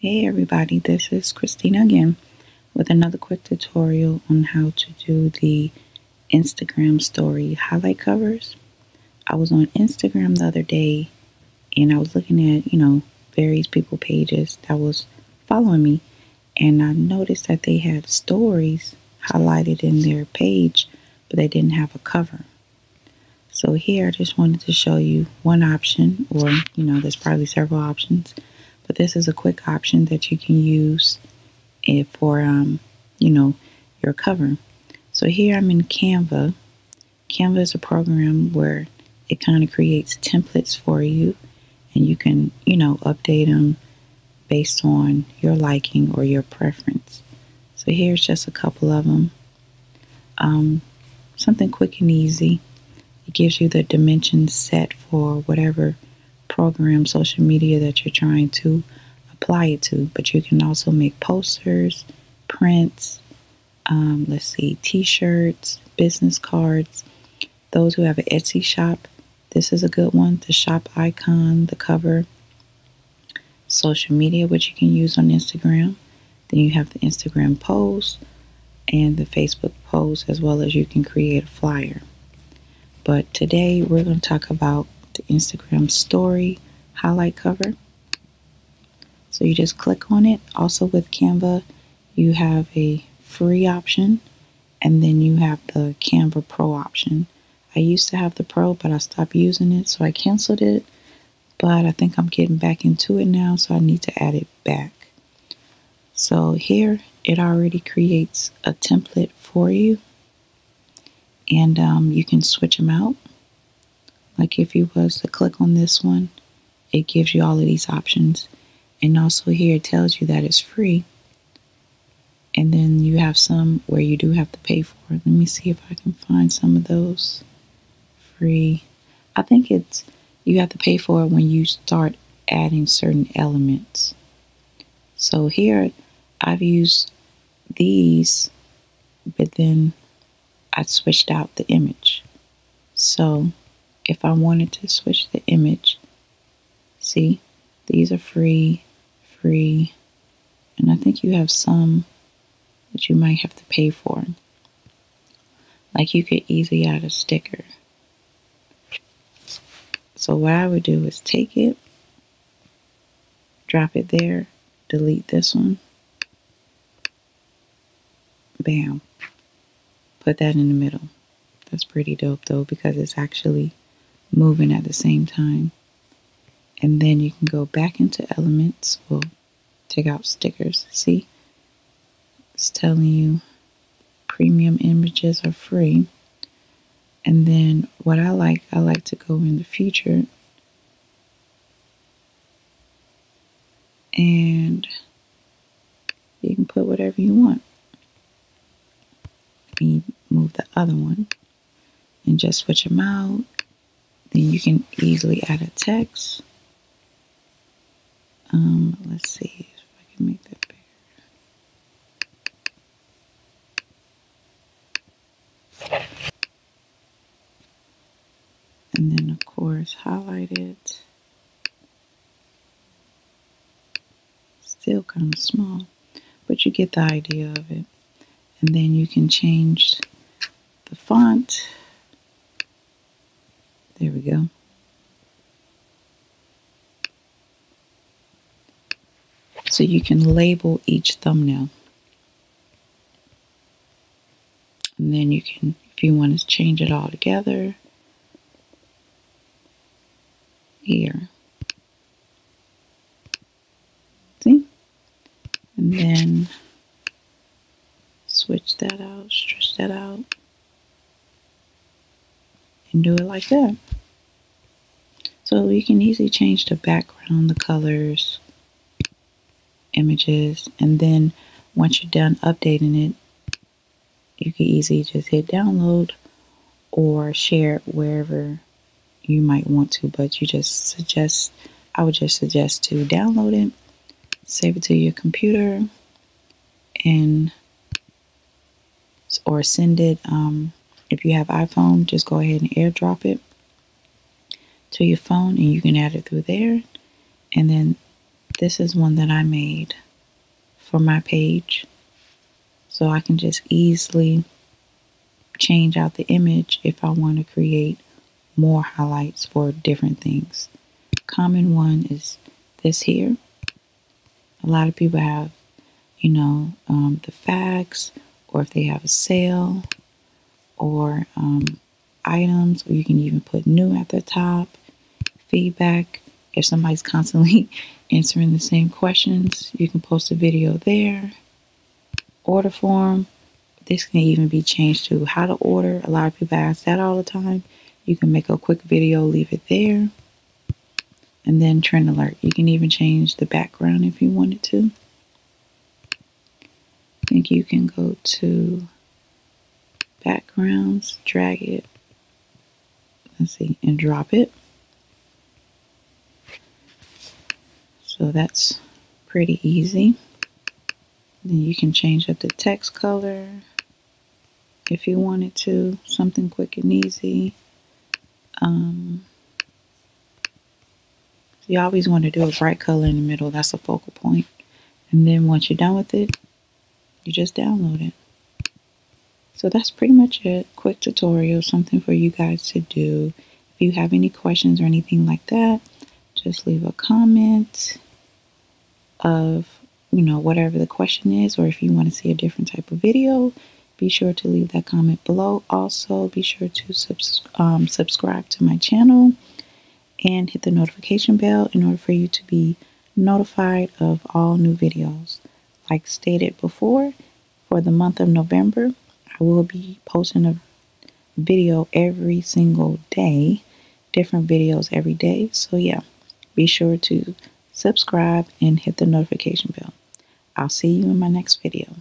Hey everybody, this is Christina again with another quick tutorial on how to do the Instagram story highlight covers. I was on Instagram the other day and I was looking at, various people pages that was following me, and I noticed that they had stories highlighted in their page, but they didn't have a cover. So here I just wanted to show you one option, or there's probably several options, but this is a quick option that you can use for your cover. So here I'm in Canva. Canva is a program where it kind of creates templates for you, and you can update them based on your liking or your preference. So here's just a couple of them. Something quick and easy. It gives you the dimensions set for whatever program, social media that you're trying to apply it to. But you can also make posters, prints, t-shirts, business cards. Those who have an Etsy shop, this is a good one. The shop icon, the cover, social media, which you can use on Instagram. Then you have the Instagram post and the Facebook post, as well as you can create a flyer. But today we're going to talk about the Instagram story highlight cover. So you just click on it. Also with Canva, you have a free option, and then you have the Canva Pro option. I used to have the Pro, but I stopped using it, so I canceled it. But I think I'm getting back into it now, so I need to add it back. So here it already creates a template for you. And you can switch them out. Like if you was to click on this one, it gives you all of these options. And also here it tells you that it's free. And then you have some where you do have to pay for it. Let me see if I can find some of those free. I think you have to pay for it when you start adding certain elements. So here I've used these, but then I switched out the image. So if I wanted to switch the image, see, these are free, and I think you have some that you might have to pay for. Like you could easily add a sticker. So what I would do is take it, drop it there, delete this one, bam. Put that in the middle. That's pretty dope though, because it's actually moving at the same time. And then you can go back into elements. We'll take out stickers. See? It's telling you premium images are free. And then what I like to go in the future. And you can put whatever you want. Me move the other one and just switch them out. Then you can easily add a text. Let's see if I can make that bigger. And then of course highlight it. Still kind of small, but you get the idea of it. And then you can change the font. There we go. So you can label each thumbnail. And then you can, if you want to change it all together, here. See? And then switch that out, stretch that out, and do it like that. So you can easily change the background, the colors, images, and then once you're done updating it, you can easily just hit download or share it wherever you might want to. But I would just suggest to download it, save it to your computer, and or send it, if you have iPhone, just go ahead and airdrop it to your phone and you can add it through there. And then This is one that I made for my page. So I can just easily change out the image if I want to create more highlights for different things. Common one is this here. A lot of people have, you know, the facts, or if they have a sale, or items, or you can even put new at the top. Feedback, if somebody's constantly answering the same questions, you can post a video there. Order form, this can even be changed to how to order. A lot of people ask that all the time. You can make a quick video, leave it there. And then trend alert, you can even change the background if you wanted to. I think you can go to backgrounds, drag it, let's see, and drop it. So that's pretty easy. Then you can change up the text color if you wanted to, something quick and easy. You always want to do a bright color in the middle, that's a focal point. And then once you're done with it, you just download it. So that's pretty much it. Quick tutorial, something for you guys to do. If you have any questions or anything like that, just leave a comment of, you know, whatever the question is, or if you want to see a different type of video, be sure to leave that comment below. Also, be sure to subscribe to my channel and hit the notification bell in order for you to be notified of all new videos. Like stated before, for the month of November, I will be posting a video every single day, different videos every day. So yeah, be sure to subscribe and hit the notification bell. I'll see you in my next video.